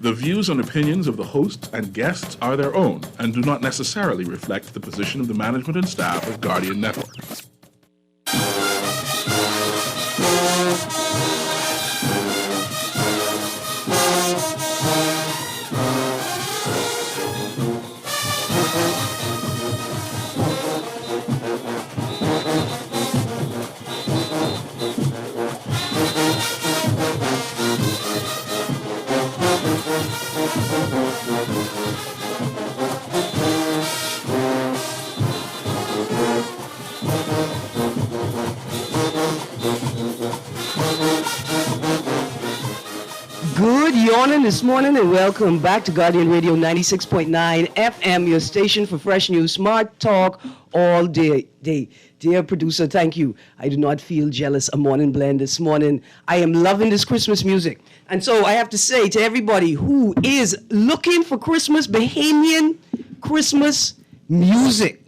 The views and opinions of the hosts and guests are their own and do not necessarily reflect the position of the management and staff of Guardian Network. Good morning this morning and welcome back to Guardian Radio 96.9 FM, your station for fresh news, smart talk all day. Dear producer, thank you. I do not feel jealous. A morning blend this morning. I am loving this Christmas music. And so I have to say to everybody who is looking for Christmas, Bahamian Christmas music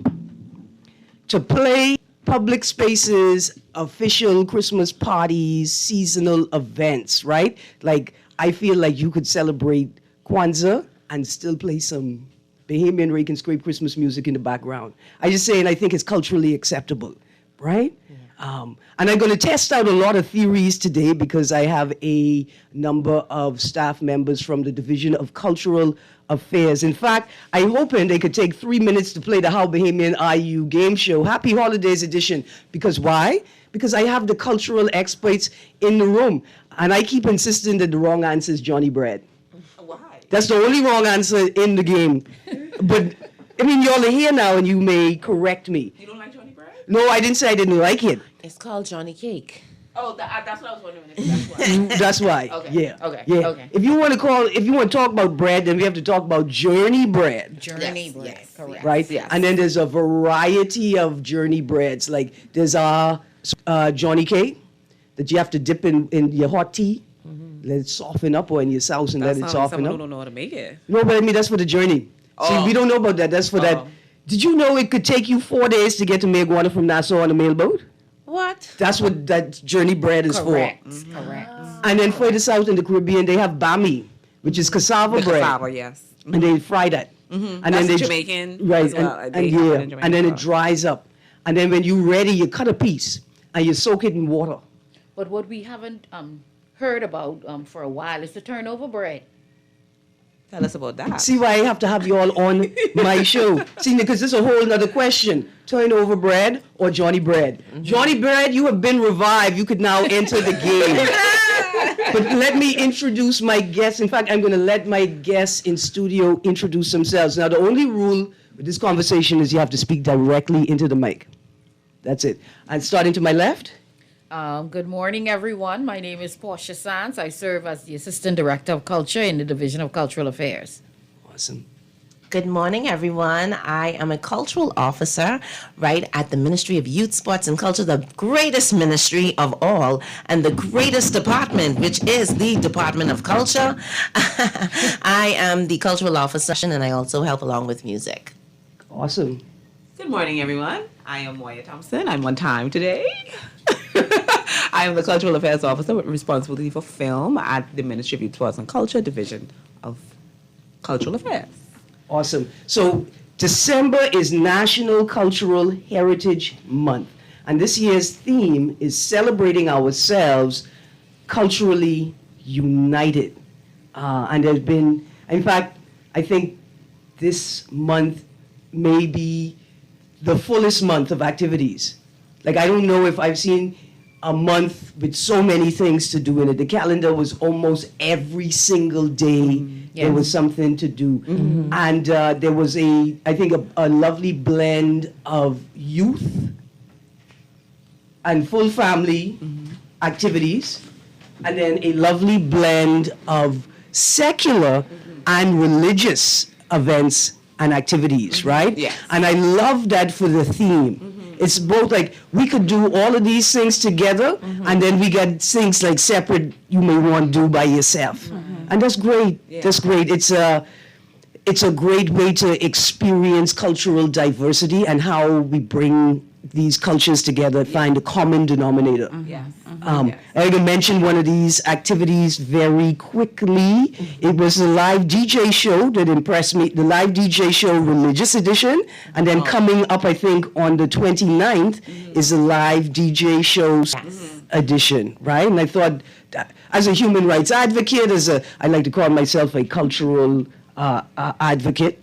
to play public spaces, official Christmas parties, seasonal events, right? Like, I feel like you could celebrate Kwanzaa and still play some Bahamian rake and scrape Christmas music in the background. I just say, and I think it's culturally acceptable, right? Yeah. And I'm going to test out a lot of theories today because I have a number of staff members from the Division of Cultural Affairs. In fact, I'm hoping they could take 3 minutes to play the How Bahamian Are You game show, Happy Holidays edition. Because why? Because I have the cultural experts in the room. And I keep insisting that the wrong answer is Johnny Bread. Why? That's the only wrong answer in the game. But, I mean, y'all are here now and you may correct me. You don't like Johnny Bread? No, I didn't say I didn't like it. It's called Johnny Cake. Oh, that's what I was wondering. If that's why. That's why. Okay. Yeah. Okay. Yeah. Okay. If you want to talk about bread, then we have to talk about Journey Bread. Journey Yes, bread, yes, correct. Right? Yes. And then there's a variety of Journey breads. Like there's Johnny cake that you have to dip in your hot tea. Let it soften up, or in your sauce and let it soften someone up. who don't know how to make it. No, but I mean, that's for the journey. See, we don't know about that. That's for that. Oh. Did you know it could take you 4 days to get to Meguana from Nassau on a mailboat? What? That's what that journey bread is Correct. for. Correct. And then further south in the Caribbean, they have bami, which is cassava bread. Cassava, yes. And they fry that. And That's then they Jamaican right, as well. and They have it in yeah, Jamaica and then as it well. dries up. And then when you're ready, you cut a piece and you soak it in water. But what we haven't heard about for a while is the turnover bread. Tell us about that. See why I have to have you all on my show. See, because this is a whole other question. Turnover bread or Johnny Bread? Johnny Bread, you have been revived. You could now enter the game. But let me introduce my guests. In fact, I'm going to let my guests in studio introduce themselves. Now, the only rule with this conversation is you have to speak directly into the mic. That's it. And starting to my left. Good morning, everyone. My name is Portia Sands. I serve as the Assistant Director of Culture in the Division of Cultural Affairs. Awesome. Good morning, everyone. I am a cultural officer right at the Ministry of Youth, Sports, and Culture, the greatest ministry of all, and the greatest department, which is the Department of Culture. I am the cultural officer, and I also help along with music. Awesome. Good morning, everyone. I am Moya Thompson. I'm on time today. I am the Cultural Affairs Officer with responsibility for film at the Ministry of Youth, Sports, and Culture Division of Cultural Affairs. Awesome. So December is National Cultural Heritage Month. And this year's theme is celebrating ourselves culturally united. And there's been, in fact, I think this month may be the fullest month of activities. Like, I don't know if I've seen a month with so many things to do in it. The calendar was almost every single day. There was something to do. And there was I think a lovely blend of youth and full family activities, and then a lovely blend of secular and religious events and activities, right? Yes. And I love that for the theme. It's both like we could do all of these things together, and then we get things like separate you may want to do by yourself. And that's great. Yeah. That's great. It's a great way to experience cultural diversity and how we bring these cultures together, find a common denominator. Yes. Erin mentioned one of these activities very quickly. It was the live DJ show that impressed me, the live DJ show Religious Edition. And then coming up, I think, on the 29th is the live DJ show edition, right? And I thought, as a human rights advocate, I like to call myself a cultural advocate,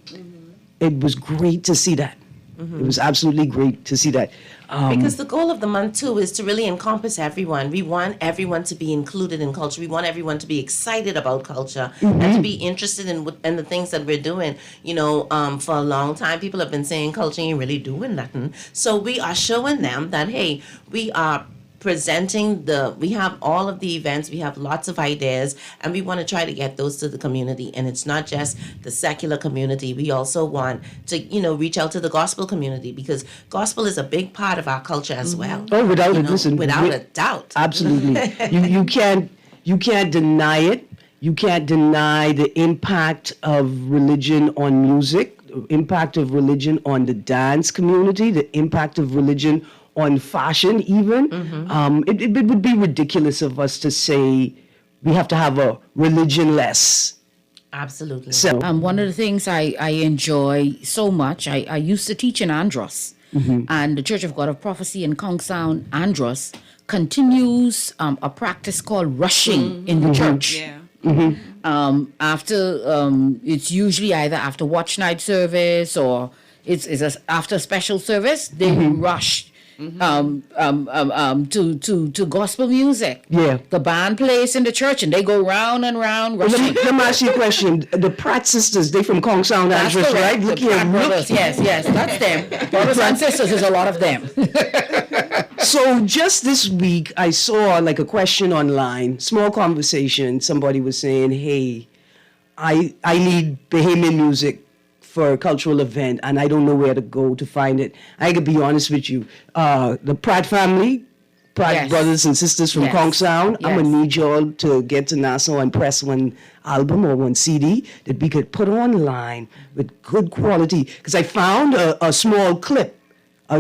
it was great to see that. It was absolutely great to see that. Because the goal of the month, too, is to really encompass everyone. We want everyone to be included in culture. We want everyone to be excited about culture and to be interested in the things that we're doing. You know, for a long time, people have been saying culture ain't really doing nothing. So we are showing them that, hey, we are presenting we have all of the events, we have lots of ideas, and we want to try to get those to the community. And it's not just the secular community. We also want to, reach out to the gospel community, because gospel is a big part of our culture as well. Oh, without it, listen. Without a doubt. Absolutely. you can't deny it. You can't deny the impact of religion on music, the impact of religion on the dance community, the impact of religion on fashion even. It would be ridiculous of us to say we have to have a religionless. Absolutely. So, One of the things I enjoy so much, I used to teach in Andros, and the Church of God of Prophecy in Kong Sound, Andros, continues a practice called rushing in the church. Yeah. It's usually either after watch night service or it's after special service, they rush to gospel music. Yeah. The band plays in the church and they go round and round rushing. let me ask you a question. The Pratt sisters, they from Kong Sound, That's Andros, correct. right? Look The here. Pratt brothers. Yes, that's them. Brothers and sisters, there's a lot of them. So just this week, I saw like a question online, small conversation. Somebody was saying, hey, I need Bahamian music for a cultural event, and I don't know where to go to find it. I could be honest with you. The Pratt family, Pratt Yes. brothers and sisters from Yes. Kong Sound, I'm going to Yes. need y'all to get to Nassau and press one album or one CD that we could put online with good quality. Because I found a small clip.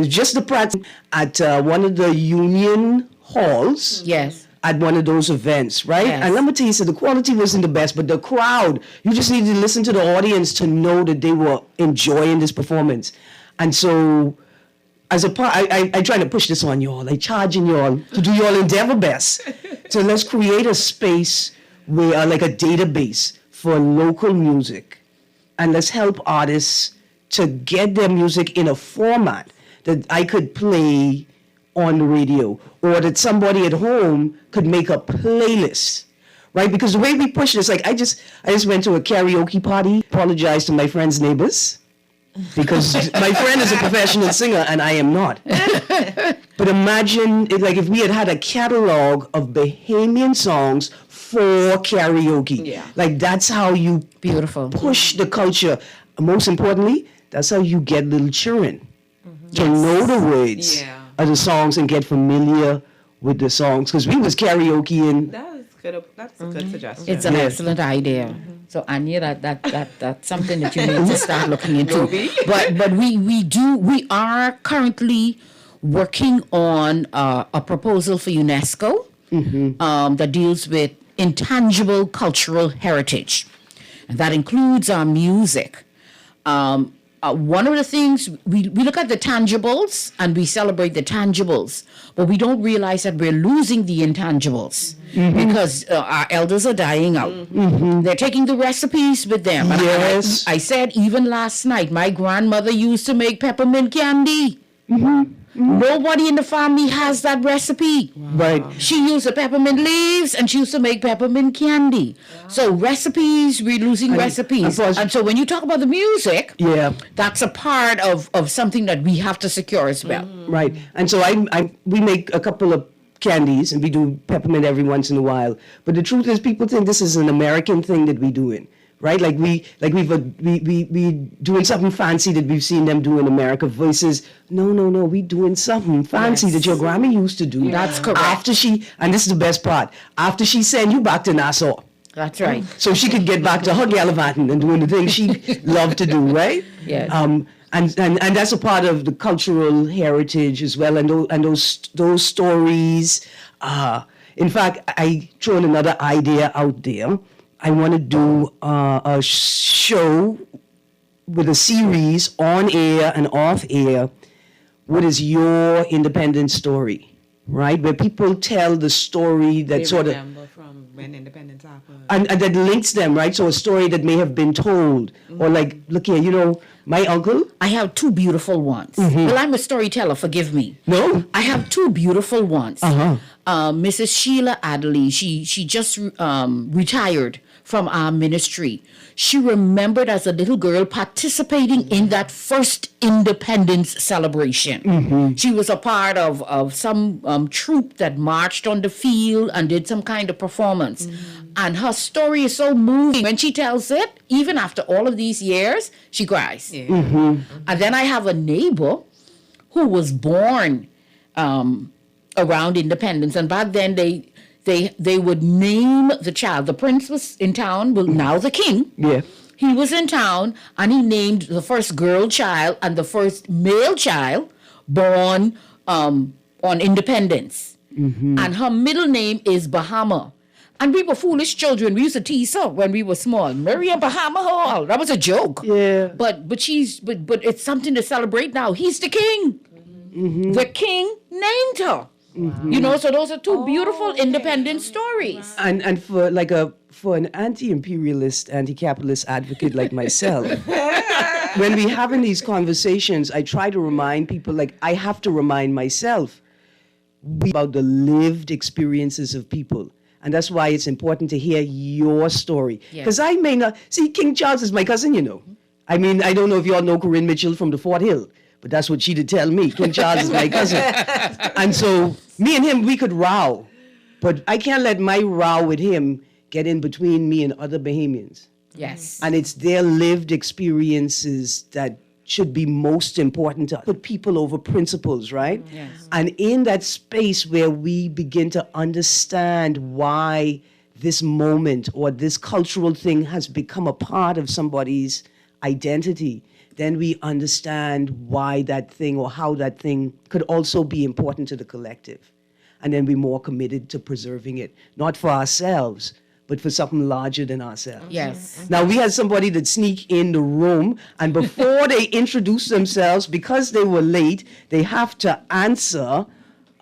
Just the Pratt at one of the union halls. Yes. At one of those events, right? Yes. And let me tell you, so the quality wasn't the best, but the crowd, you just need to listen to the audience to know that they were enjoying this performance. And so, as a part, I try to push this on y'all, like charging y'all to do y'all endeavor best. So let's create a space where, like a database for local music, and let's help artists to get their music in a format that I could play on the radio, or that somebody at home could make a playlist, right? Because the way we push this, like I just went to a karaoke party, apologized to my friend's neighbors, because my friend is a professional singer and I am not. But imagine if we had a catalog of Bahamian songs for karaoke. Yeah. Like that's how you Beautiful. push the culture. Most importantly, that's how you get little children to know the words Yeah. of the songs and get familiar with the songs. Because we was karaokeing. That's a good suggestion. It's an Yeah. excellent idea. So Anya, that's something that you need to start looking into. But we are currently working on a proposal for UNESCO that deals with intangible cultural heritage, and that includes our music. One of the things we look at the tangibles and we celebrate the tangibles, but we don't realize that we're losing the intangibles because our elders are dying out. They're taking the recipes with them. And Yes. I said even last night, my grandmother used to make peppermint candy. Nobody in the family has that recipe. Right. She used the peppermint leaves and she used to make peppermint candy. So recipes, we're losing recipes. And so when you talk about the music, Yeah. that's a part of something that we have to secure as well. Right. And so we make a couple of candies and we do peppermint every once in a while. But the truth is, people think this is an American thing that we doing. Right, we doing something fancy that we've seen them do in America. Versus, no, we doing something fancy that your grandma used to do. That's correct. After and this is the best part. After she sent you back to Nassau, That's right. so she could get back to her gallivanting and doing the things she loved to do. Right. Yes. and that's a part of the cultural heritage as well, and those stories. In fact, I throw in another idea out there. I want to do a show with a series on air and off air. What is your independence story, right? Where people tell the story that They remember from when independence happened. and that links them, right? So a story that may have been told, or like, look here, my uncle. I have two beautiful ones. Well, I'm a storyteller, forgive me. No. I have two beautiful ones. Uh-huh. Mrs. Sheila Adderley, she just retired from our ministry. She remembered as a little girl participating in that first independence celebration. She was a part of some troop that marched on the field and did some kind of performance. And her story is so moving. When she tells it, even after all of these years, she cries. Yeah. And then I have a neighbor who was born around independence, and back then they would name the child. The prince was in town, well, now the king. Yeah. He was in town, and he named the first girl child and the first male child born on independence. And her middle name is Bahama. And we were foolish children. We used to tease her when we were small. Maria Bahama Hall. That was a joke. Yeah. But it's something to celebrate now. He's the king. The king named her. So those are two beautiful independent stories. And for an anti-imperialist, anti-capitalist advocate like myself, when we having these conversations, I try to remind people, like I have to remind myself about the lived experiences of people. And that's why it's important to hear your story. Because I may not... See, King Charles is my cousin, I mean, I don't know if you all know Corinne Mitchell from the Fort Hill, but that's what she did tell me. King Charles is my cousin. And so me and him, we could row. But I can't let my row with him get in between me and other Bahamians. Yes. And it's their lived experiences that should be most important to put people over principles, right? Yes. And in that space where we begin to understand why this moment or this cultural thing has become a part of somebody's identity, then we understand why that thing or how that thing could also be important to the collective. And then we're more committed to preserving it, not for ourselves, but for something larger than ourselves. Yes. Now, we had somebody that sneak in the room, and before they introduce themselves, because they were late, they have to answer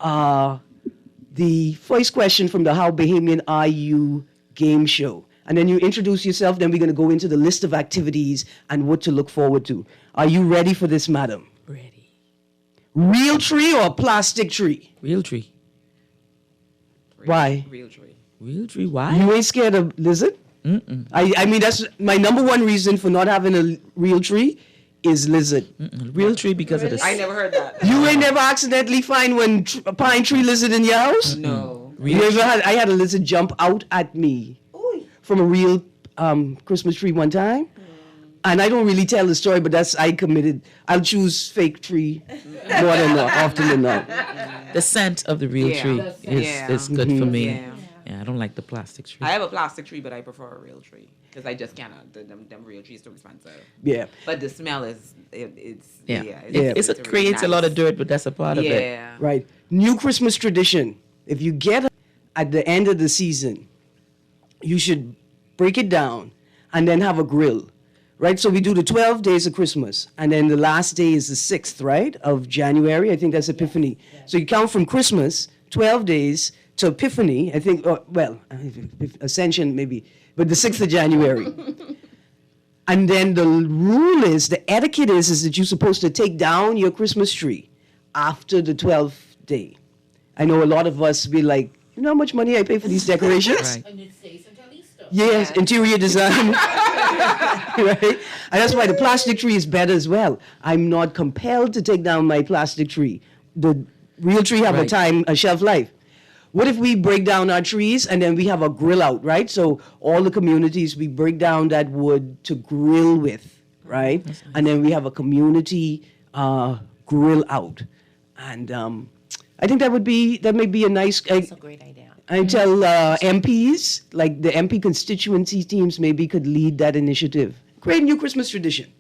the first question from the How Bahamian Are You game show. And then you introduce yourself, then we're going to go into the list of activities and what to look forward to. Are you ready for this, madam? Ready. Real tree or plastic tree? Real tree. Why? Real tree. Real tree. Why? You ain't scared of lizard? I mean, that's my number one reason for not having a real tree is lizard. Real tree because of the. I never heard that. You ain't never accidentally find a pine tree lizard in your house? No. You ever had? I had a lizard jump out at me from a real Christmas tree one time. And I don't really tell the story, but I'll choose fake tree more than not, often than not. The scent of the real Yeah. tree Yeah. is good for me. Yeah. Yeah, I don't like the plastic tree. I have a plastic tree, but I prefer a real tree because I just cannot. Them real trees too expensive. Yeah. But the smell is it's yeah. it's It creates a lot of dirt, but that's a part of it. Yeah. Right. New Christmas tradition. If you get at the end of the season, you should break it down and then have a grill. Right? So we do the 12 days of Christmas, and then the last day is the 6th, right, of January. I think that's Epiphany. So you count from Christmas, 12 days, to Epiphany, I think, Ascension maybe, but the 6th of January. And then the rule is, the etiquette is that you're supposed to take down your Christmas tree after the 12th day. I know a lot of us be like, you know how much money I pay for these decorations? Right. And it stays until Easter. Yes, interior design. Right? And that's why the plastic tree is better as well. I'm not compelled to take down my plastic tree. The real tree have Right. a shelf life. What if we break down our trees and then we have a grill out, right? So all the communities, we break down that wood to grill with, right? Nice. And then we have a community grill out. And I think that may be a nice... That's a great idea. I tell MPs, like the MP constituency teams maybe could lead that initiative. Create a new Christmas tradition.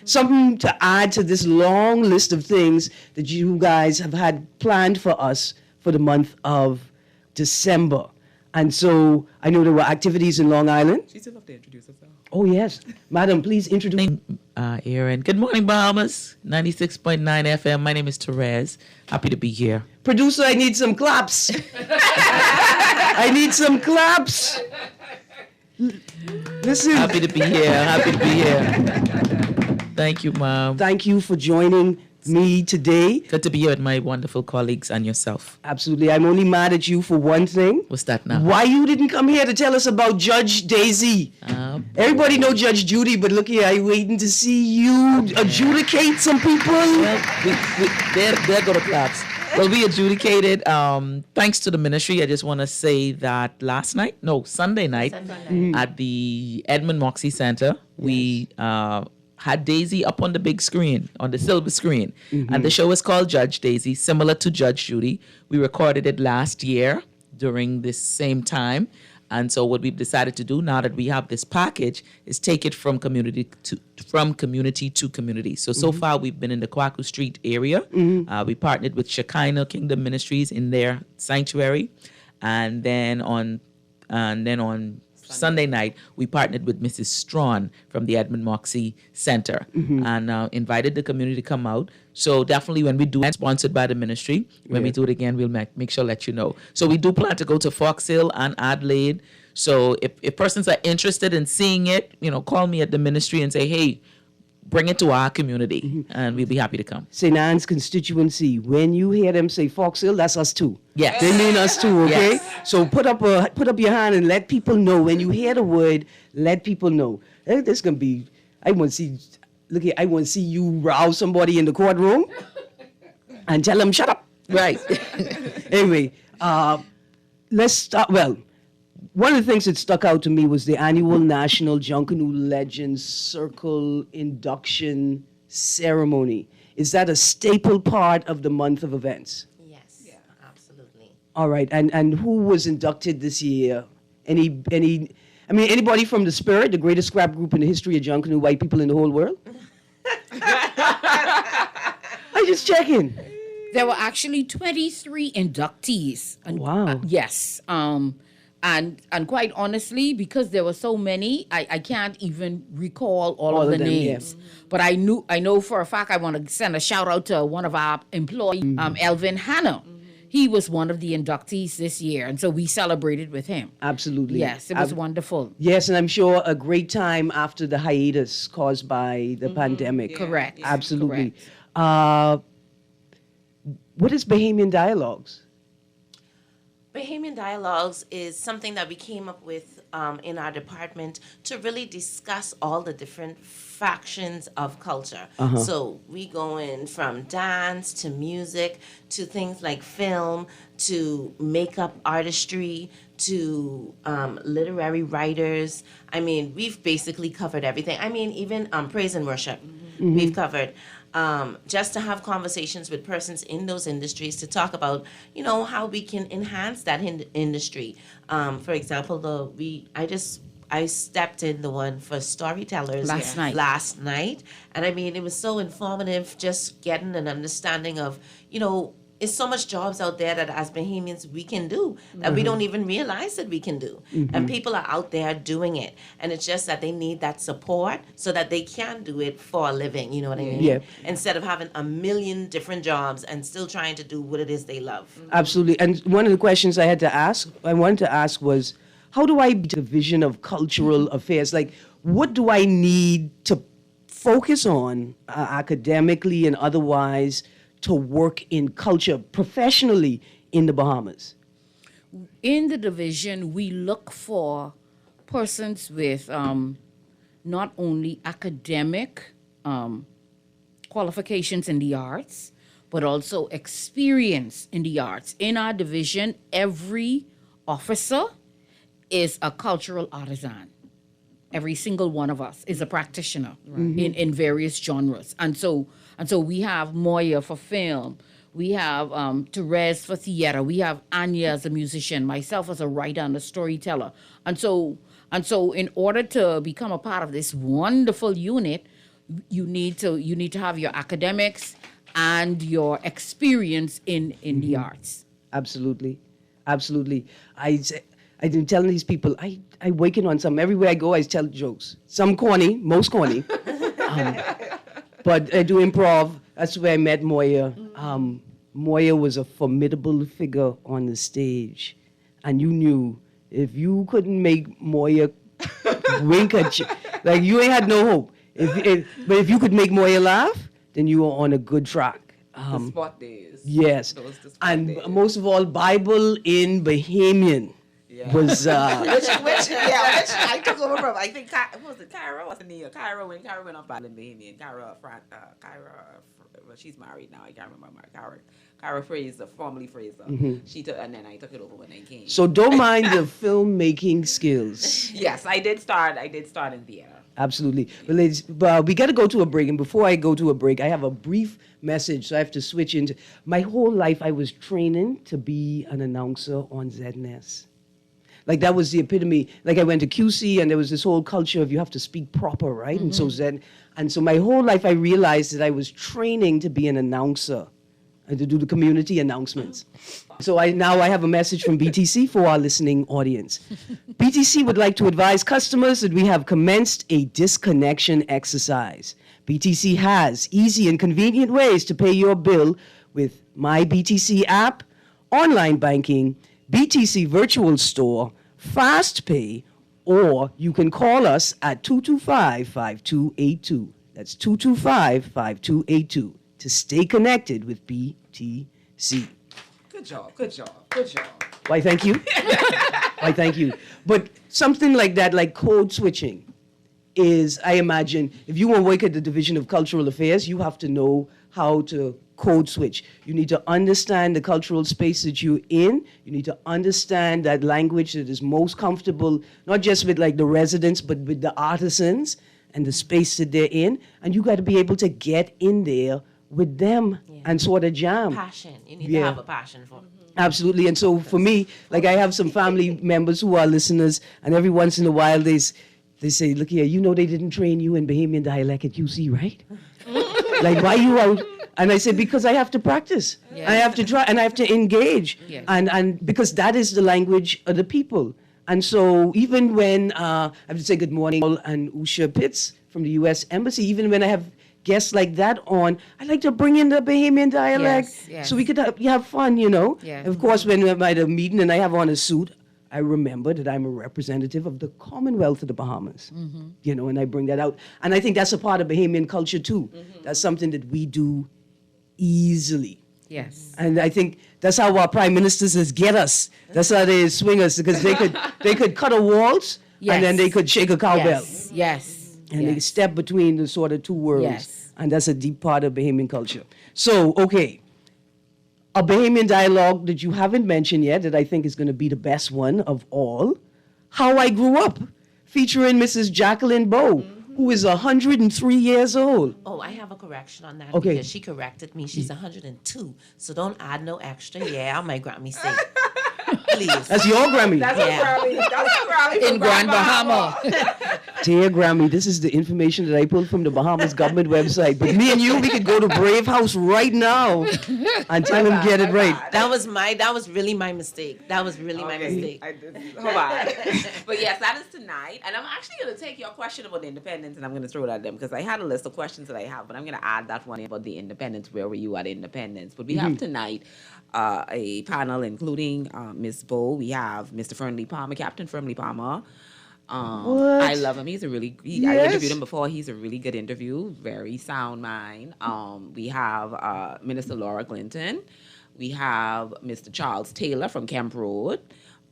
something to add to this long list of things that you guys have had planned for us for the month of December. And so I know there were activities in Long Island. She still have to introduce herself. Oh, yes. Madam, please introduce. Erin. Good morning, Bahamas. 96.9 FM. My name is Therese. Happy to be here. Producer, I need some claps. I need some claps. Listen. Happy to be here. Happy to be here. Thank you, Mom. Thank you for joining me today. Good to be here with my wonderful colleagues and yourself. Absolutely. I'm only mad at you for one thing. What's that now? Why you didn't come here to tell us about Judge Daisy? Everybody know Judge Judy, but look here, I'm waiting to see you adjudicate some people. Well, there go the claps. Well, we adjudicated. Thanks to the ministry, I just want to say that Sunday night at the Edmund Moxie Center, we had Daisy up on the big screen, on the silver screen. And the show is called Judge Daisy, similar to Judge Judy. We recorded it last year during this same time. And so what we've decided to do now that we have this package is take it from community to community. So far we've been in the Kwaku Street area. We partnered with Shekinah Kingdom Ministries in their sanctuary. And then on Sunday night, we partnered with Mrs. Strawn from the Edmund Moxie Center and invited the community to come out. So definitely when we do it, sponsored by the ministry, when we do it again, we'll make sure let you know. So we do plan to go to Fox Hill and Adelaide. So if persons are interested in seeing it, call me at the ministry and say, hey, bring it to our community, and we'll be happy to come. St. Anne's constituency, when you hear them say Fox Hill, that's us too. Yes. They mean us too, okay? Yes. So put up your hand and let people know. When you hear the word, let people know. This going to be, I want to see you rouse somebody in the courtroom and tell them, shut up. Right. Anyway, let's start, one of the things that stuck out to me was the annual National Junkanoo Legends Circle induction ceremony. Is that a staple part of the month of events? Yes, absolutely. All right, and who was inducted this year? Anybody from the Spirit, the greatest scrap group in the history of Junkanoo white people in the whole world? I'm just checking. There were actually 23 inductees. And, Wow. yes. And quite honestly, because there were so many, I can't even recall all of the them, names. yeah. But I know for a fact I want to send a shout out to one of our employees, Elvin Hanna. He was one of the inductees this year, and so we celebrated with him. Absolutely. Yes, it was wonderful. Yes, and I'm sure a great time after the hiatus caused by the pandemic. Correct. Absolutely. Correct. What is Bahamian Dialogues? Bahamian Dialogues is something that we came up with in our department to really discuss all the different factions of culture. So we go in from dance to music to things like film to makeup artistry to literary writers. I mean, we've basically covered everything. I mean, even praise and worship, we've covered. Just to have conversations with persons in those industries to talk about, how we can enhance that industry. For example, I stepped in the one for storytellers last night, and I mean it was so informative, just getting an understanding of, there's so much jobs out there that as Bahamians we can do that we don't even realize that we can do. And people are out there doing it. And it's just that they need that support so that they can do it for a living, you know what I mean? Yeah. Instead of having a million different jobs and still trying to do what it is they love. Absolutely. And one of the questions I wanted to ask was, how do I be the vision of cultural affairs? Like, what do I need to focus on academically and otherwise to work in culture professionally in the Bahamas? In the division, we look for persons with not only academic qualifications in the arts, but also experience in the arts. In our division, every officer is a cultural artisan. Every single one of us is a practitioner in various genres. And so we have Moya for film. We have Therese for theater. We have Anya as a musician, myself as a writer and a storyteller. And so in order to become a part of this wonderful unit, you need to have your academics and your experience in the arts. Absolutely. Absolutely. I've been telling these people, I waken on some, everywhere I go, I tell jokes. Some corny, most corny. But I do improv. That's where I met Moya. Moya was a formidable figure on the stage. And you knew if you couldn't make Moya wink at you, like you ain't had no hope. But if you could make Moya laugh, then you were on a good track. The spot days. Yes. Those the spot And days. most of all, Bible in Bahamian was... which I took over from. I think what was it, Kyra? What's the name? Kyra went off by the Bahamian. Kyra, well, she's married now. I can't remember. Kyra Fraser, formerly Fraser. She took, and then I took it over when I came. So don't mind the filmmaking skills. Yes, I did start in theater. Absolutely. But ladies, we got to go to a break. And before I go to a break, I have a brief message. So I have to switch into... My whole life, I was training to be an announcer on ZNS. Like, that was the epitome. Like, I went to QC, and there was this whole culture of you have to speak proper, right? And so my whole life, I realized that I was training to be an announcer and to do the community announcements. So now I have a message from BTC for our listening audience. BTC would like to advise customers that we have commenced a disconnection exercise. BTC has easy and convenient ways to pay your bill with My BTC app, online banking, BTC virtual store, Fast Pay, or you can call us at 225-5282. That's 225-5282 to stay connected with BTC. Good job. Why, thank you. Why, thank you. But something like that, like code switching, is, I imagine, if you want to work at the Division of Cultural Affairs, you have to know how to code switch. You need to understand the cultural space that you're in. You need to understand that language that is most comfortable, not just with like the residents, but with the artisans and the space that they're in. And you got to be able to get in there with them and sort of jam. Passion. You need to have a passion for it. Absolutely. And so for me, like I have some family members who are listeners, and every once in a while they say, look here, you know they didn't train you in Bahamian dialect at UC, right? Like, why you out? And I say, because I have to practice. I have to try, and I have to engage. And because that is the language of the people. And so even when I have to say good morning, and Usha Pitts from the U.S. Embassy, even when I have guests like that on, I like to bring in the Bahamian dialect so we could have fun, you know? Yeah. Of course, when I'm at a meeting and I have on a suit, I remember that I'm a representative of the Commonwealth of the Bahamas, you know, and I bring that out. And I think that's a part of Bahamian culture too. That's something that we do easily. Yes. And I think that's how our prime ministers get us. That's how they swing us, because they could cut a waltz and then they could shake a cowbell. Yes. And they step between the sort of two worlds. Yes. And that's a deep part of Bahamian culture. So, okay, a Bahamian dialogue that you haven't mentioned yet that I think is going to be the best one of all, How I Grew Up, featuring Mrs. Jacqueline Bowe, who is 103 years old. Oh, I have a correction on that Okay. because she corrected me. She's 102, so don't add no extra. Yeah, my Grammy say. Please. That's your Grammy. That's a Grammy In Grand Bahama. Dear Grammy, this is the information that I pulled from the Bahamas government website. But me and you, we could go to Brave House right now and tell him get it right. That was really my mistake. That was really my mistake. Hold on. But yes, that is tonight. And I'm actually going to take your question about the independence and I'm going to throw it at them because I had a list of questions that I have, but I'm going to add that one about the independence. Where were you at independence? But we have tonight a panel including Ms. Bowe. We have Mr. Fernley Palmer, Captain Fernley Palmer. I love him. He's a really, I interviewed him before. He's a really good interview. Very sound mind. We have Minister Laura Clinton. We have Mr. Charles Taylor from Kemp Road.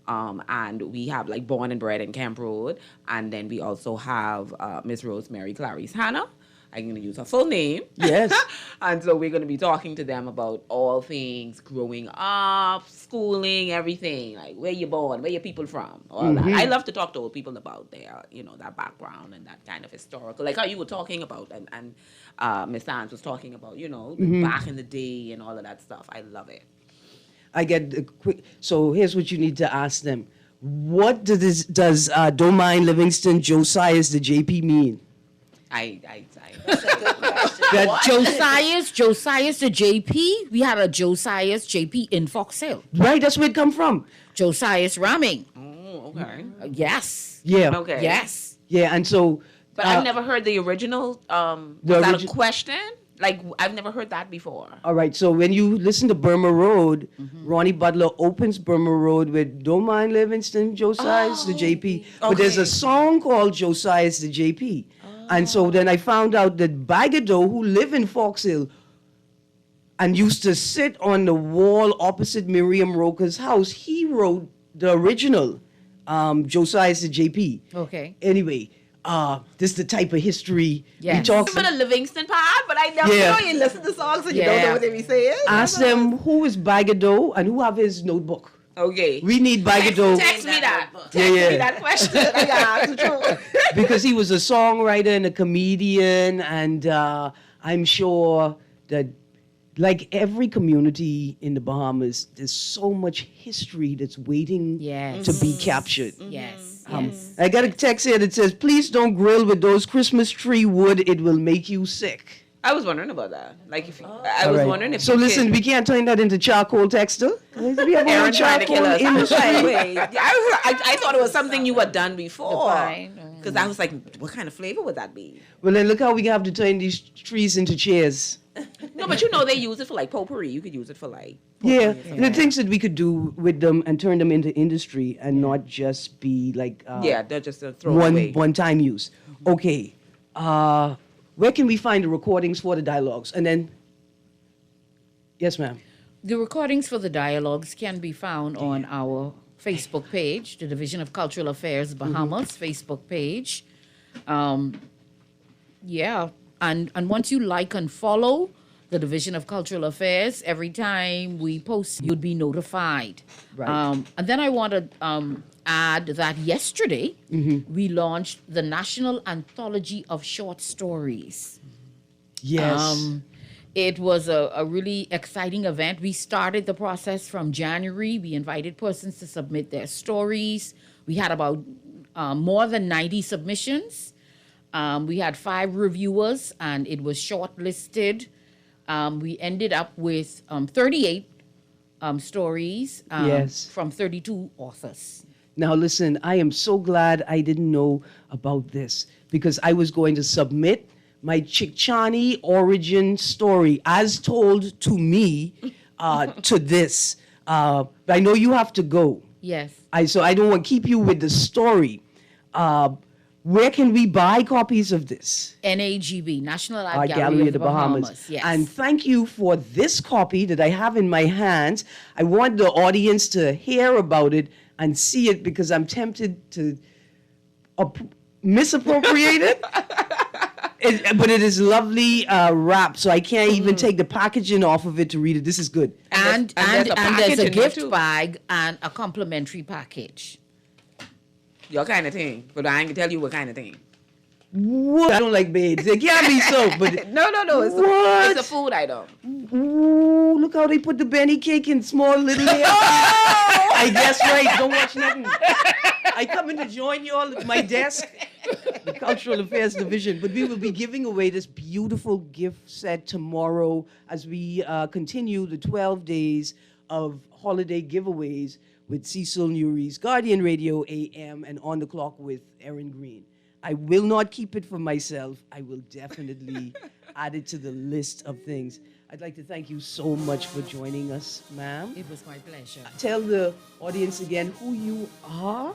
And we have like born and bred in Kemp Road. And then we also have Miss Rosemary Clarice Hannah. I'm going to use her full name. Yes. And so we're going to be talking to them about all things growing up, schooling, everything. Like where you born, where your people from, all that. I love to talk to old people about their, that background and that kind of historical. Like how you were talking about and Miss Sands was talking about, back in the day and all of that stuff. I love it. I get a quick. So here's what you need to ask them. What does Domain Livingston Josiah's the JP mean? That's a good question. That Josiah's the JP. We had a Josiah's JP in Fox Hill. right, that's where it come from. Josiah's ramming. Oh, okay. Yes. Yeah. Okay. Yes. Yeah, and so But I've never heard the original. Was The that a origi- question? Like, I've never heard that before. all right, so when you listen to Burma Road, Mm-hmm. Ronnie Butler opens Burma Road with Don't Mind Livingston, Josiah's the JP. But there's a okay. song called Josiah's the JP. And so then I found out that Bagado, who live in Fox Hill and used to sit on the wall opposite Miriam Roker's house, he wrote the original Josiah's the JP. Okay. Anyway, this is the type of history we Yes. talk. I'm in a Livingston part, but I never Yeah. you listen to songs and you Yeah. don't know what they be saying. Ask them who is Bagado and who have his notebook. Okay. We need Bagado Text me that. notebook. Text Yeah. me that question. I gotta ask the truth. because he was a songwriter and a comedian, and I'm sure that, like every community in the Bahamas, there's so much history that's waiting Yes. to be captured. Yes. Yes. I got a text here that says, "Please don't grill with those Christmas tree wood; it will make you sick." I was wondering about that. Like, if I All was right. wondering if So you listen, could- we can't turn that into charcoal textile. We have Aaron trying to kill us. I was industry. like, wait. I thought it was something you had done before. Fine. Because I was like, what kind of flavor would that be? Well, then look how we have to turn these trees into chairs. No, but you know they use it for like potpourri. You could use it for like. Yeah, the things that we could do with them and turn them into industry and not just be like Yeah, they're just a throwaway. one time use. Okay, where can we find the recordings for the dialogues? And then, yes, ma'am. The recordings for the dialogues can be found on our Facebook page, the Division of Cultural Affairs Bahamas Facebook page. Yeah, and once you like and follow the Division of Cultural Affairs, every time we post, you'd be notified. Right. And then I want to add that yesterday we launched the National Anthology of Short Stories. Yes. It was a really exciting event. We started the process from January. We invited persons to submit their stories. We had about more than 90 submissions. We had 5 reviewers, and it was shortlisted. We ended up with 38 stories Yes. from 32 authors. Now listen, I am so glad I didn't know about this because I was going to submit my Chicchani origin story as told to me to this. But I know you have to go. Yes. So I don't want to keep you with the story. Where can we buy copies of this? NAGB, National Art Art Gallery of the Bahamas. Yes. And thank you for this copy that I have in my hands. I want the audience to hear about it and see it because I'm tempted to misappropriate it. But it is lovely wrapped, so I can't even take the packaging off of it to read it. This is good. And there's a there's package a in there, gift too. bag and a complimentary package. Your kind of thing. But I ain't gonna tell you what kind of thing. What? I don't like beds. It can't be so, but No. It's What? it's a food item. ooh, look how they put the Benny cake in small little hair. I guess right. Don't watch nothing. I come in to join you all at my desk, the Cultural Affairs Division. But we will be giving away this beautiful gift set tomorrow as we continue the 12 days of holiday giveaways with Cecil Nuri's Guardian Radio AM and On the Clock with Erin Greene. I will not keep it for myself. I will definitely add it to the list of things. I'd like to thank you so much for joining us, ma'am. It was my pleasure. Tell the audience again who you are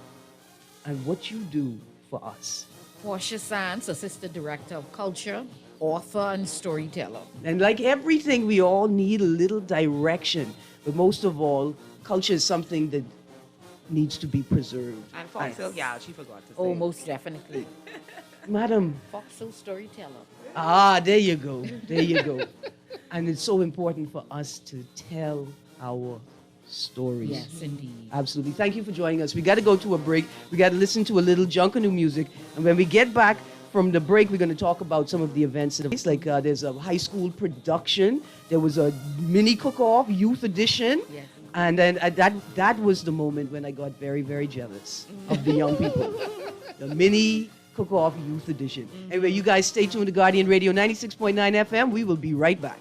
and what you do for us. Portia Sands, Assistant Director of Culture, author and storyteller. And like everything, we all need a little direction. But most of all, culture is something that needs to be preserved. And Fox Hill, yeah, she forgot to say. Oh, most definitely. Madam, Foxhole storyteller. there you go. There you go. And it's so important for us to tell our stories. Yes, indeed. Absolutely. Thank you for joining us. We got to go to a break. We got to listen to a little Junkanoo music. And when we get back from the break, we're going to talk about some of the events. Like there's a high school production. There was a mini cook-off, youth edition. Yes. And then that was the moment when I got very, very jealous of the young people. The mini Cook-Off Youth Edition. Anyway, you guys stay tuned to Guardian Radio 96.9 FM. We will be right back.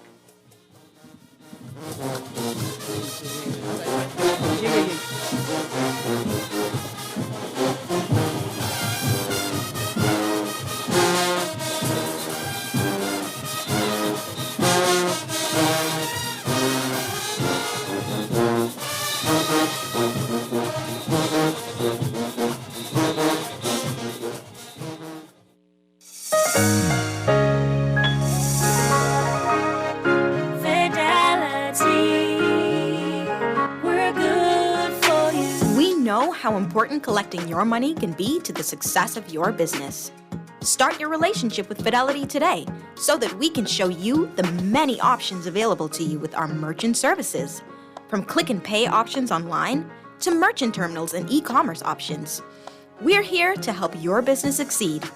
How important collecting your money can be to the success of your business. Start your relationship with Fidelity today so that we can show you the many options available to you with our merchant services. From click and pay options online to merchant terminals and e-commerce options. We're here to help your business succeed.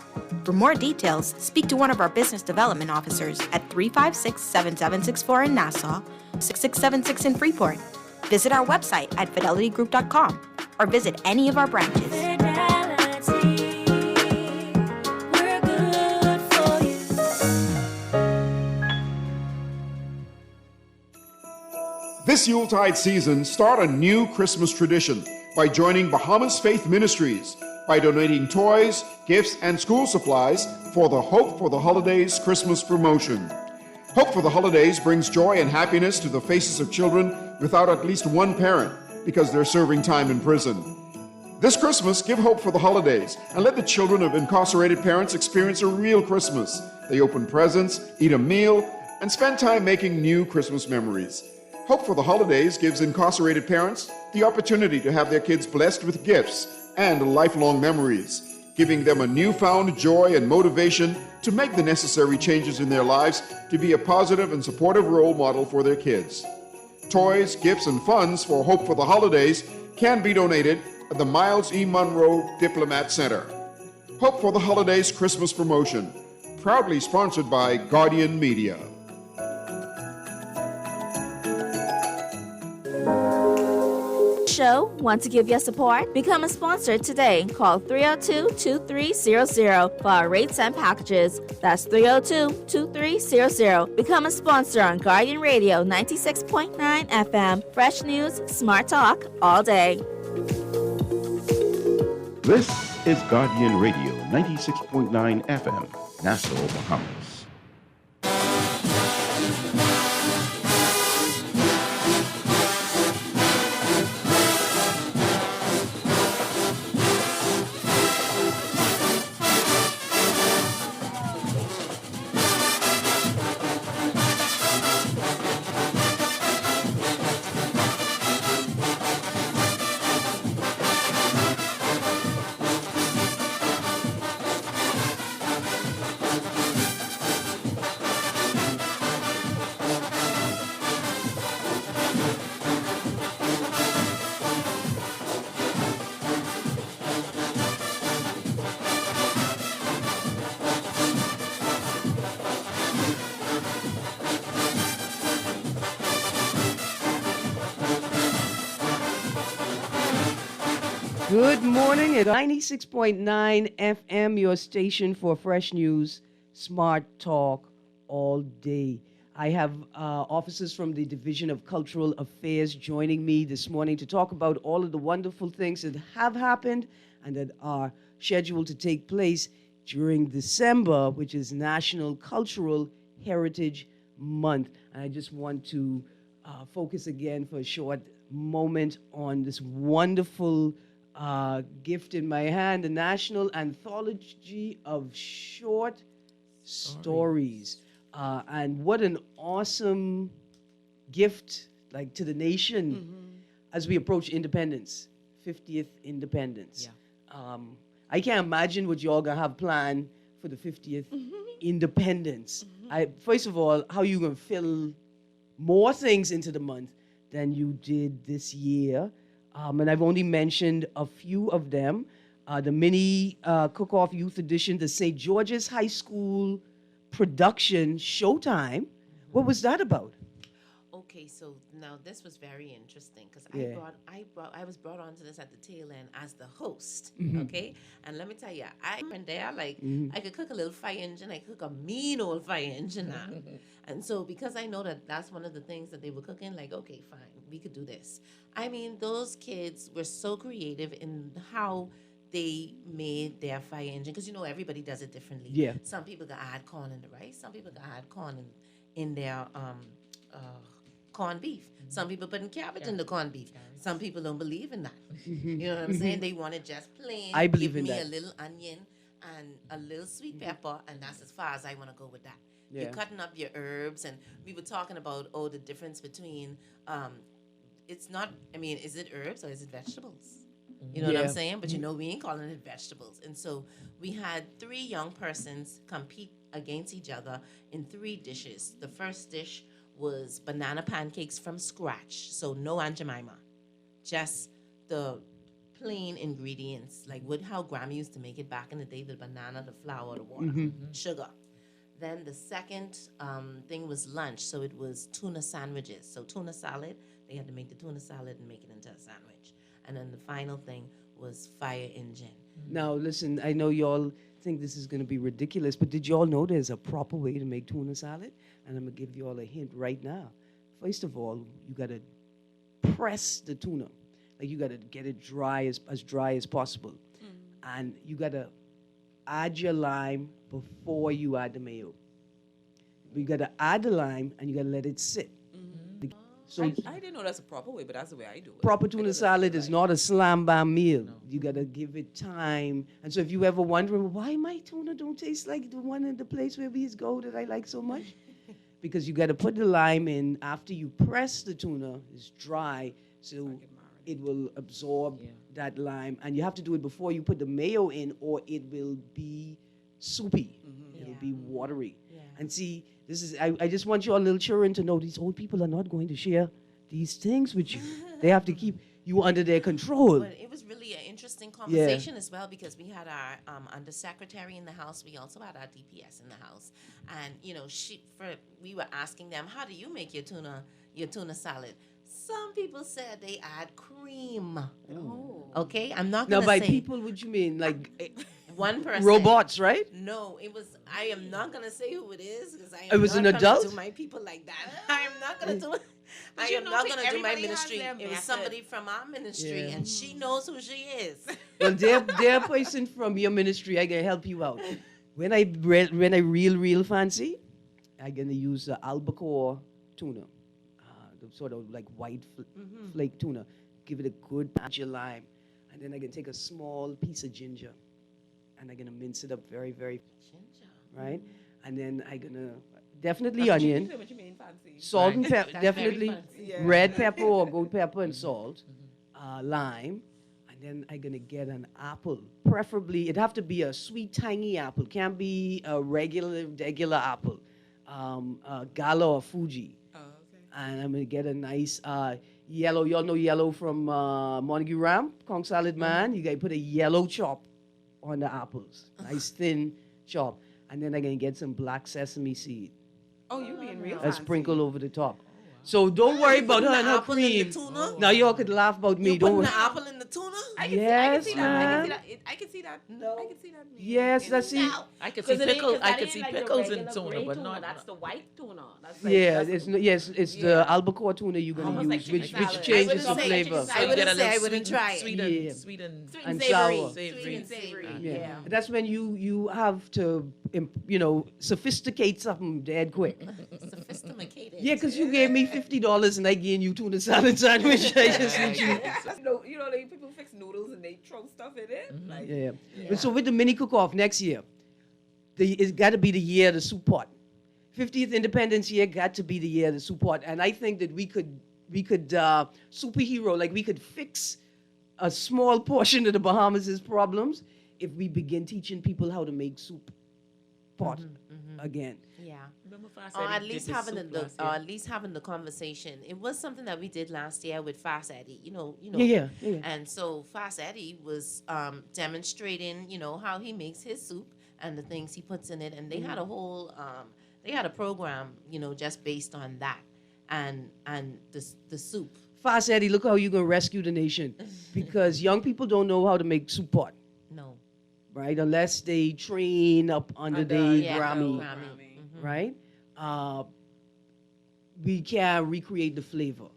For more details, speak to one of our business development officers at 356-7764 in Nassau, 6676 in Freeport. Visit our website at fidelitygroup.com or visit any of our branches. Fidelity, we're good for you. This Yuletide season, start a new Christmas tradition by joining Bahamas Faith Ministries by donating toys, gifts, and school supplies for the Hope for the Holidays Christmas promotion. Hope for the Holidays brings joy and happiness to the faces of children without at least one parent because they're serving time in prison. This Christmas, give hope for the holidays and let the children of incarcerated parents experience a real Christmas. They open presents, eat a meal, and spend time making new Christmas memories. Hope for the Holidays gives incarcerated parents the opportunity to have their kids blessed with gifts and lifelong memories, giving them a newfound joy and motivation to make the necessary changes in their lives to be a positive and supportive role model for their kids. Toys, gifts, and funds for Hope for the Holidays can be donated at the Miles E. Monroe Diplomat Center. Hope for the Holidays Christmas promotion, proudly sponsored by Guardian Media. Show want to give your support? Become a sponsor today. Call 302-2300 for our rates and packages. That's 302-2300. Become a sponsor on Guardian Radio 96.9 FM. Fresh news, smart talk, all day. This is Guardian Radio 96.9 FM, Nassau, Bahamas. Good morning at 96.9 FM, your station for fresh news, smart talk all day. I have officers from the Division of Cultural Affairs joining me this morning to talk about all of the wonderful things that have happened and that are scheduled to take place during December, which is National Cultural Heritage Month. And I just want to focus again for a short moment on this wonderful gift in my hand, the National Anthology of Short Stories. And what an awesome gift, like, to the nation as we approach independence, 50th independence. Yeah. I can't imagine what y'all gonna have planned for the 50th independence. First of all, how you gonna fill more things into the month than you did this year? And I've only mentioned a few of them. The mini Cook-Off Youth Edition, the St. George's High School production, Showtime. What was that about? Okay, so now this was very interesting because Yeah. I was brought onto this at the tail end as the host. Mm-hmm. Okay, and let me tell you, I went there like I could cook a little fire engine, I could cook a mean old fire engine now. And so because I know that that's one of the things that they were cooking, like okay, fine, we could do this. I mean, those kids were so creative in how they made their fire engine because everybody does it differently. Yeah. Some people got add corn in the rice. Some people got add corn in their uh, corned beef. Some people putting cabbage in the corned beef. Some people don't believe in that. You know what I'm saying? They want it just plain. I believe Give in me that. a little onion and a little sweet pepper, and that's as far as I want to go with that. Yeah. You're cutting up your herbs, and we were talking about the difference between. It's not. I mean, is it herbs or is it vegetables? You know what Yeah. I'm saying? But we ain't calling it vegetables. And so we had 3 young persons compete against each other in 3 dishes. The first dish was banana pancakes from scratch. So no Aunt Jemima. Just the plain ingredients, like how Grandma used to make it back in the day, the banana, the flour, the water, sugar. Then the second thing was lunch. So it was tuna sandwiches. So tuna salad, they had to make the tuna salad and make it into a sandwich. And then the final thing was fire engine. Now, listen, I know y'all think this is going to be ridiculous, but did y'all know there's a proper way to make tuna salad? And I'm going to give y'all a hint right now. First of all, you got to press the tuna. Like, you got to get it dry as dry as possible. And you got to add your lime before you add the mayo. You got to add the lime, and you got to let it sit. So I didn't know that's a proper way, but that's the way I do it. proper tuna salad is not a slam bam meal. You gotta give it time. And so if you ever wondering why my tuna don't taste like the one in the place where we go that I like so much, because you gotta put the lime in after you press the tuna. It's dry, so it will absorb that lime. And you have to do it before you put the mayo in, or it will be soupy. It'll be watery. And see, this is I just want your little children to know these old people are not going to share these things with you. They have to keep you under their control. But it was really an interesting conversation as well because we had our undersecretary in the house. We also had our DPS in the house, and we were asking them, how do you make your tuna salad? Some people said they add cream. Oh. Okay, I'm not Now, gonna by say people, what you mean? Like one person. robots, right? No, it was. I am not gonna say who it is because I am It was not an gonna adult? do my people like that. I am not gonna do it. I you am know, not gonna do my everybody has ministry. their It was method. somebody from our ministry, Yeah. and she knows who she is. Well, they're a person from your ministry. I can help you out. When I real fancy, I'm gonna use the albacore tuna, the sort of like white flake tuna. Give it a good pinch of lime, and then I can take a small piece of ginger, and I'm gonna mince it up very, very, right? And then I'm gonna definitely onion, What you mean fancy? salt and pepper, definitely Yeah. red pepper or gold pepper and salt, lime, and then I'm gonna get an apple. Preferably, it'd have to be a sweet, tangy apple. Can't be a regular apple. Gala or Fuji. Oh, okay. And I'm gonna get a nice yellow. Y'all know yellow from Montague Ram, Kong Salad Man. You gotta put a yellow chop on the apples, nice thin chop, and then I'm gonna get some black sesame seed. Oh, you being real A fancy. sprinkle over the top. So don't worry about her and her apple in the cream. tuna? Now y'all could laugh about me. You Don't putting worry. the apple in the tuna? I Yes, can see ma'am. that. I can see that. No. I can see that. Yes, that's it. I could see pickles. I could see pickles in in tuna, but not. That's the white tuna. That's Yeah, that's it's the albacore tuna you're gonna Almost like use, chicken which salad. changes I the wouldn't say flavor. chicken salad. I wouldn't say I wouldn't try it. Sweet Yeah. and sweet and sweet and savory. sour. Sweet and savory. Yeah. Yeah. That's when you have to, sophisticate something dead quick. Sophisticated. Yeah, because you gave me $50 and I gave you tuna salad sandwich. I just need you. Like people fix noodles and they throw stuff in it. Like, Yeah. But so with the mini cook-off next year, it's got to be the year of the soup pot. 50th Independence Year got to be the year of the soup pot, and I think that we could superhero, like we could fix a small portion of the Bahamas' problems if we begin teaching people how to make soup pot again. Yeah. Remember Or at least having the conversation. It was something that we did last year with Fast Eddie. Yeah. And so Fast Eddie was demonstrating, how he makes his soup and the things he puts in it. And they had a whole, they had a program, just based on that. and the soup. Fast Eddie, look how you're going to rescue the nation. Because young people don't know how to make soup pot, No. right? Unless they train up under the Yeah, Grammy, Grammy. right? We can't recreate the flavor.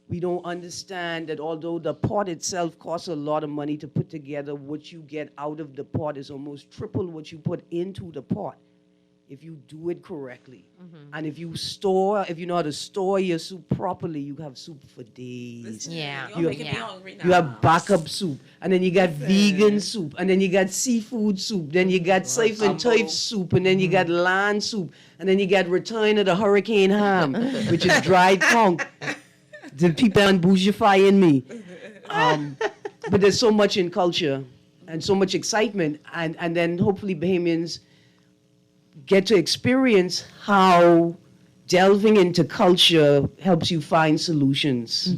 We don't understand that although the pot itself costs a lot of money to put together, what you get out of the pot is almost triple what you put into the pot if you do it correctly. And if you know how to store your soup properly, you have soup for days. Yeah. You're making me hungry now. You have backup soup, and then you got vegan soup, and then you got seafood soup, then you got safe and tough soup, and then you got land soup, and then you got return of the hurricane ham, which is dried conch. The people on bougifying me. But there's so much in culture and so much excitement, and then hopefully Bahamians get to experience how delving into culture helps you find solutions.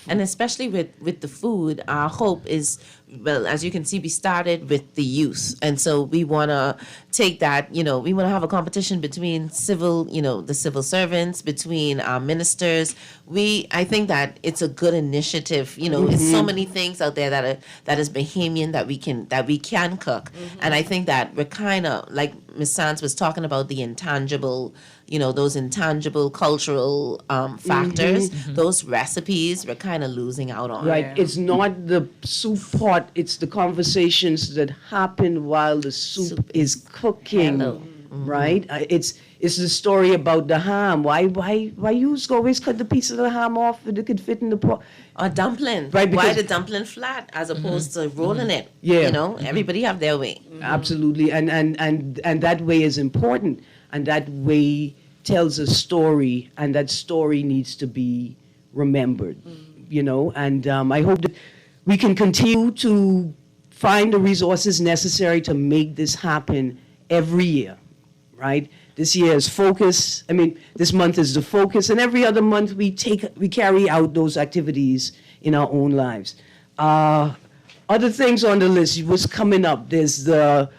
And especially with the food, our hope is, well, as you can see, we started with the youth. And so we want to take that, we want to have a competition between the civil servants, between our ministers. I think that it's a good initiative. It's so many things out there that is Bahamian that we can cook. And I think that we're kind of, like Ms. Sands was talking about, the intangible, those intangible cultural factors, those recipes, we're kind of losing out on. Right. It's not the soup pot, it's the conversations that happen while the soup is cooking. Right? It's the story about the ham. Why you always cut the piece of the ham off that it could fit in the pot? Or dumpling. Right, Why because- the dumpling flat as opposed to rolling it? Yeah. Everybody have their way. Absolutely. And that way is important. And that way tells a story, and that story needs to be remembered. And I hope that we can continue to find the resources necessary to make this happen every year, right? This year is focus. This month is the focus, and every other month we carry out those activities in our own lives. Other things on the list, what's coming up? There's the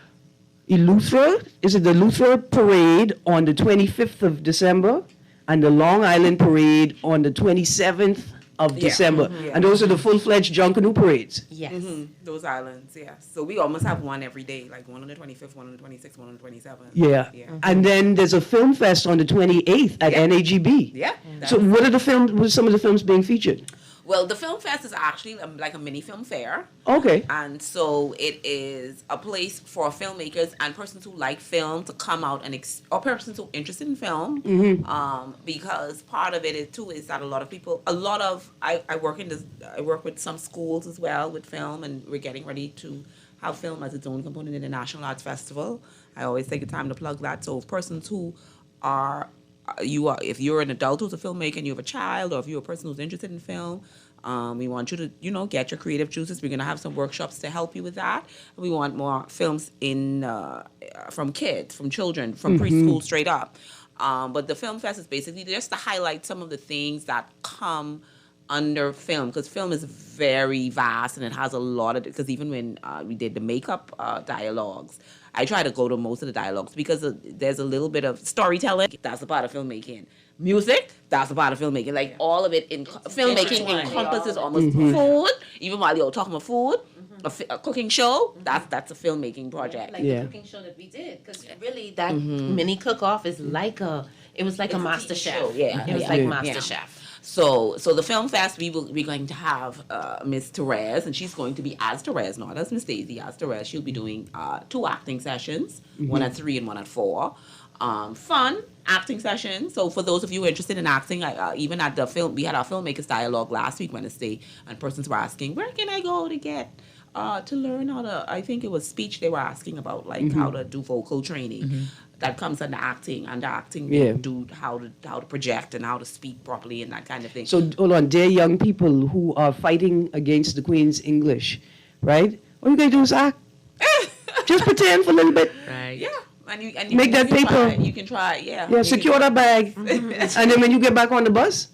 Eleuthera, is it the Eleuthera Parade on the 25th of December, and the Long Island Parade on the 27th of December. And those are the full-fledged Junkanoo parades. Yes. Those islands, yeah. So we almost have one every day, like one on the 25th, one on the 26th, one on the 27th. Yeah. And then there's a film fest on the 28th at NAGB. Yeah. So what are some of the films being featured? Well, the film fest is actually like a mini film fair. Okay. And so it is a place for filmmakers and persons who like film to come out and or persons who are interested in film. Because part of it is that a lot of I work with some schools as well with film, and we're getting ready to have film as its own component in the National Arts Festival. I always take the time to plug that. So persons who are if you're an adult who's a filmmaker and you have a child, or if you're a person who's interested in film, we want you to, get your creative juices. We're going to have some workshops to help you with that. We want more films from kids, from children, from preschool straight up. But the Film Fest is basically just to highlight some of the things that come under film, because film is very vast and it has a lot of, because even when we did the makeup dialogues, I try to go to most of the dialogues because there's a little bit of storytelling. That's a part of filmmaking. Music, that's a part of filmmaking. Like all of it in filmmaking encompasses almost food. Even while you're talking about food, a cooking show, that's a filmmaking project. Like the cooking show that we did, because really that mini cook-off is like it was like a Master Chef. Yeah, it was like Master Chef. So the film fest, we're going to have Miss Therese, and she's going to be as Therese, not as Miss Daisy, as Therese. She'll be doing 2 acting sessions, one at 3 and one at 4. Fun acting sessions. So for those of you interested in acting, even at the film, we had our filmmakers dialogue last week, Wednesday, and persons were asking, where can I go to get to learn how to, I think it was speech they were asking about, like how to do vocal training. That comes under acting, do how to project and how to speak properly and that kind of thing. So hold on, they're young people who are fighting against the Queen's English, right? What you gonna do is act. Just pretend for a little bit. Right. Yeah. And you Make that paper. You can try, yeah. Yeah, secure that bag. And then when you get back on the bus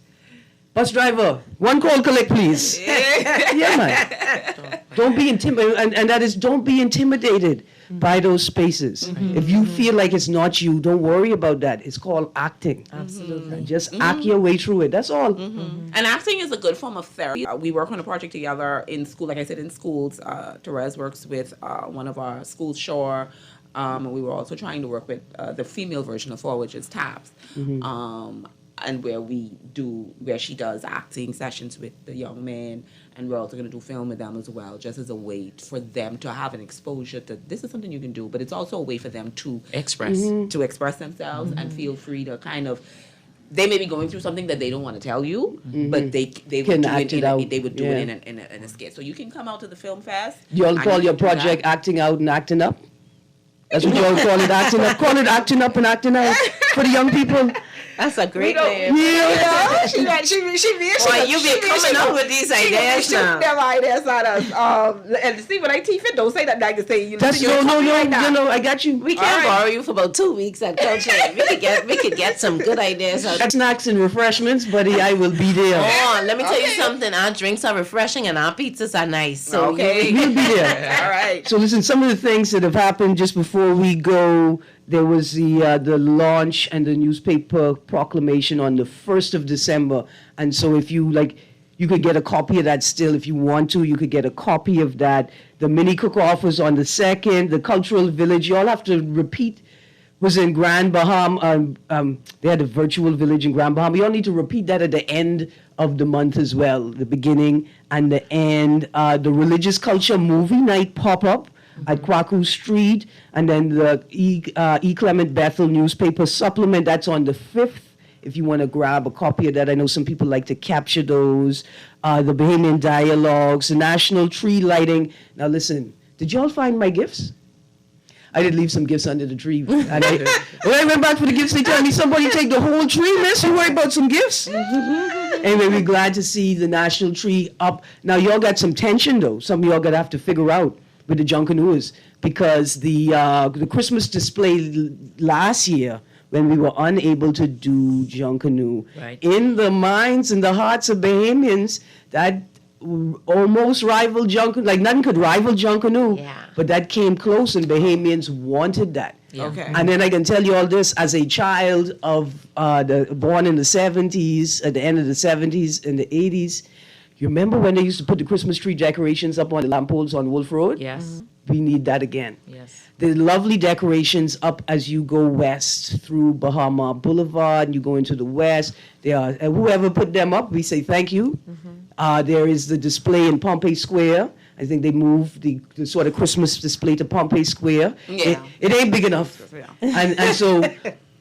driver, 1 call collect, please. Yeah, man. Don't be intimidated. And that is, don't be intimidated. Buy those spaces. If you feel like it's not you, don't worry about that. It's called acting. Absolutely. Just act your way through it. That's all. And acting is a good form of therapy. We work on a project together in school, like I said, in schools. Therese works with one of our schools, Shore. And we were also trying to work with the female version of 4, which is TAPS. And where she does acting sessions with the young men, and we're also going to do film with them as well, just as a way for them to have an exposure to this is something you can do, but it's also a way for them to Express. express themselves and feel free to kind of. They may be going through something that they don't want to tell you, but they Can would do act it it out. they would do Yeah. it in a skit. So you can come out to the film fest. You all and call you your can do that. project acting out and acting up? That's what you all call it, acting up. Call it acting up and acting out for the young people. That's a great name. Yeah. She Boy, you be coming up with these ideas now. Them ideas at us. And see, when I teach it, don't say that like to say, That's you're no, right now. you know, I got you. We can't borrow you for about 2 weeks at culture. We could get some good ideas out. Got snacks and refreshments, buddy. I will be there. Oh, let me tell you something. Our drinks are refreshing and our pizzas are nice. So Okay. We'll be there. All right. So listen, some of the things that have happened just before we go, there was the launch and the newspaper proclamation on the 1st of December. And so if you like, you could get a copy of that still if you want to. You could get a copy of that. The mini cook-off was on the 2nd. The cultural village, you all have to repeat, was in Grand Bahama. They had a virtual village in Grand Bahama. You all need to repeat that at the end of the month as well, the beginning and the end. The religious culture movie night pop-up at Kwaku Street, and then the E. Clement Bethel newspaper supplement, that's on the 5th. If you want to grab a copy of that, I know some people like to capture those. The Bahamian dialogues, the national tree lighting. Now listen, did y'all find my gifts? I did leave some gifts under the tree. And when I went back for the gifts, they told me somebody take the whole tree, miss. You worry about some gifts? Anyway, we're glad to see the national tree up. Now, y'all got some tension, though. Some of y'all going to have to figure out with the Junkanooers, because the Christmas display last year, when we were unable to do Junkanoo, Right. in the minds and the hearts of Bahamians, that almost rivaled Junkanoo, like nothing could rival Junkanoo, Yeah. but that came close, and Bahamians wanted that. Okay. And then I can tell you all this as a child of born in the 70s, at the end of the 70s and the 80s. You remember when they used to put the Christmas tree decorations up on the lampposts on Wolf Road? Yes. We need that again. Yes. The lovely decorations up as you go west through Bahama Boulevard and you go into the west. They are, whoever put them up, we say thank you. There is the display in Pompey Square. I think they moved the sort of Christmas display to Pompey Square. Yeah. It ain't big enough. Yeah. And so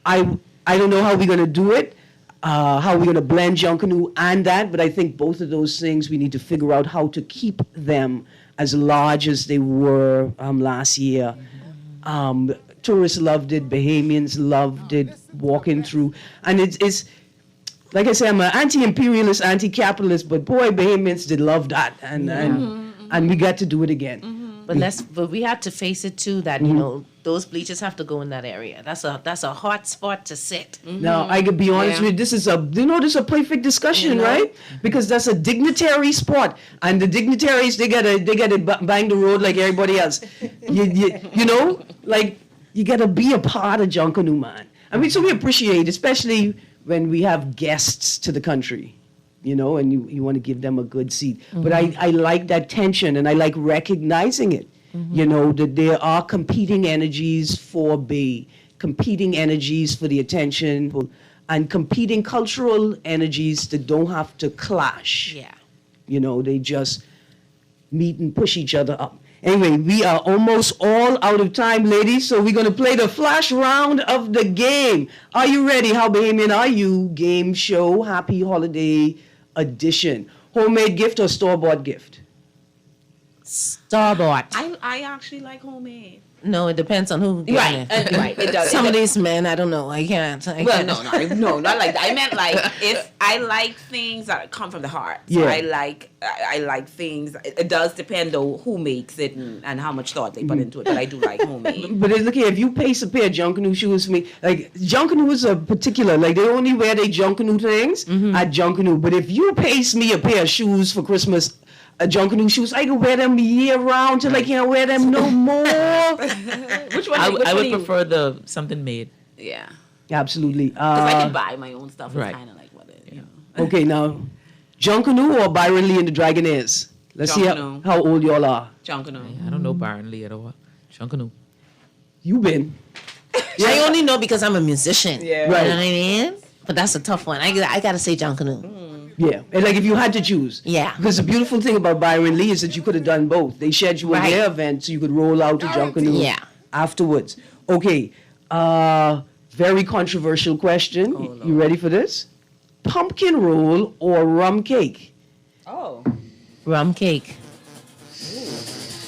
I don't know how we're going to do it, how we're going to blend Junkanoo and that, but I think both of those things we need to figure out how to keep them as large as they were last year. Tourists loved it, Bahamians loved it, walking through. And it's like I say, I'm an anti-imperialist, anti-capitalist, but boy, Bahamians did love that. And we got to do it again. But we had to face it too that you know those bleachers have to go in that area. That's a hot spot to sit. Now, I could be honest with you, this is a perfect discussion, right? Because that's a dignitary spot. And the dignitaries, they gotta bang the road like everybody else. You know, like, you gotta be a part of Junkanoo, man. I mean, so we appreciate, especially when we have guests to the country, you know, and you want to give them a good seat. But I like that tension, and I like recognizing it. You know, that there are competing energies for Bay, competing energies for the attention, and competing cultural energies that don't have to clash. Yeah. You know, they just meet and push each other up. Anyway, we are almost all out of time, ladies, so we're going to play the flash round of the game. Are you ready? How Bahamian are you? Game show, happy holiday edition. Homemade gift or store-bought gift? Store-bought. I actually like homemade. No, it depends on who. Right, right. It does. Some of these men, I don't know. I can't. Well, no, not like that. I meant like if I like things that come from the heart. So Yeah. I like things. It does depend on who makes it and how much thought they put into it. But I do like homemade. But look here, if you paste a pair of Junkanoo shoes for me, like Junkanoo are particular, like they only wear their Junkanoo things at Junkanoo. But if you paste me a pair of shoes for Christmas, Junkanoo shoes. I can wear them year round till I can't wear them no more. Which one? I which one would do you- prefer the something made. Yeah. Absolutely. Because I can buy my own stuff. It's right. kind of like what it, you know. Okay, now, Junkanoo or Byron Lee and the Dragonaires? Let's see Junkanoo. how old y'all are. Junkanoo. I don't know Byron Lee at all. Junkanoo. You been. I only know because I'm a musician. Yeah. You Right. know what I mean? But that's a tough one. I gotta say Junkanoo. Yeah, and like if you had to choose. Yeah. Because the beautiful thing about Byron Lee is that you could have done both. They scheduled Right. their event so you could roll out to Junkanoo Yeah. afterwards. Okay, very controversial question. You ready for this? Pumpkin roll or rum cake? Oh. Rum cake.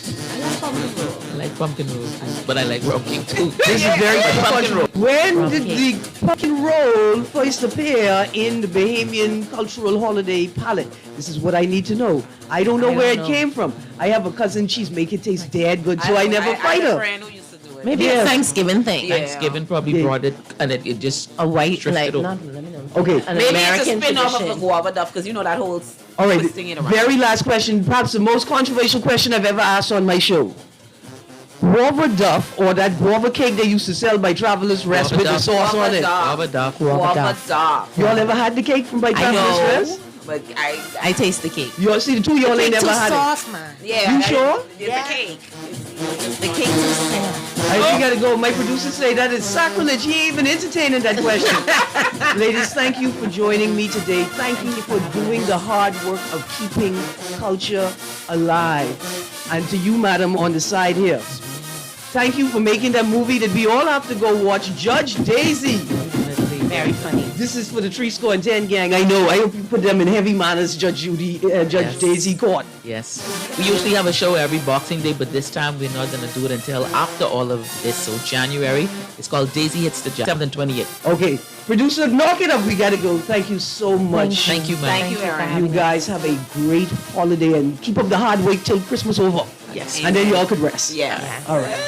I like pumpkin rolls too, but I like rum cake too. This is very pumpkin roll. When Rum did cake. the pumpkin roll first appear in the Bahamian cultural holiday palette? This is what I need to know. I don't know where it came from. I have a cousin, she's make it taste dead good, so I never fight I had a her. friend who used to do it. Maybe Yeah. a Thanksgiving thing. Yeah. Thanksgiving probably Yeah. brought it, and it just A white, drifted like, over. not, let me know. Okay. An Maybe American it's a spin-off of the tradition. guava duff because you know that whole All right, twisting it around. very last question, perhaps the most controversial question I've ever asked on my show. Guava duff or that guava cake they used to sell by Travelers Rest Guava with the duff. sauce on it? Guava duff. Guava duff. Y'all ever had the cake from by I Travelers know, Rest? but I taste the cake. Y'all see the two y'all ain't never had it. man. yeah. You sure? It's a cake. The cake too soft. I think gotta go. My producers say that is sacrilege. He ain't even entertaining that question. Ladies, thank you for joining me today. Thank you for doing the hard work of keeping culture alive. And to you, madam, on the side here. Thank you for making that movie that we all have to go watch, Judge Daisy. Very funny. This is for the 310 gang. I know. I hope you put them in heavy manners, Judge Yes. Daisy Court. Yes. We usually have a show every Boxing Day, but this time we're not going to do it until after all of this. So January. It's called Daisy Hits the Jam. 7th and 28th. Okay. Producer, knock it up. We gotta go. Thank you so much. Thank you, man. Thank you, Erin. You guys have a great holiday and keep up the hard work till Christmas over. Yes. And then y'all could rest. Yeah. All right.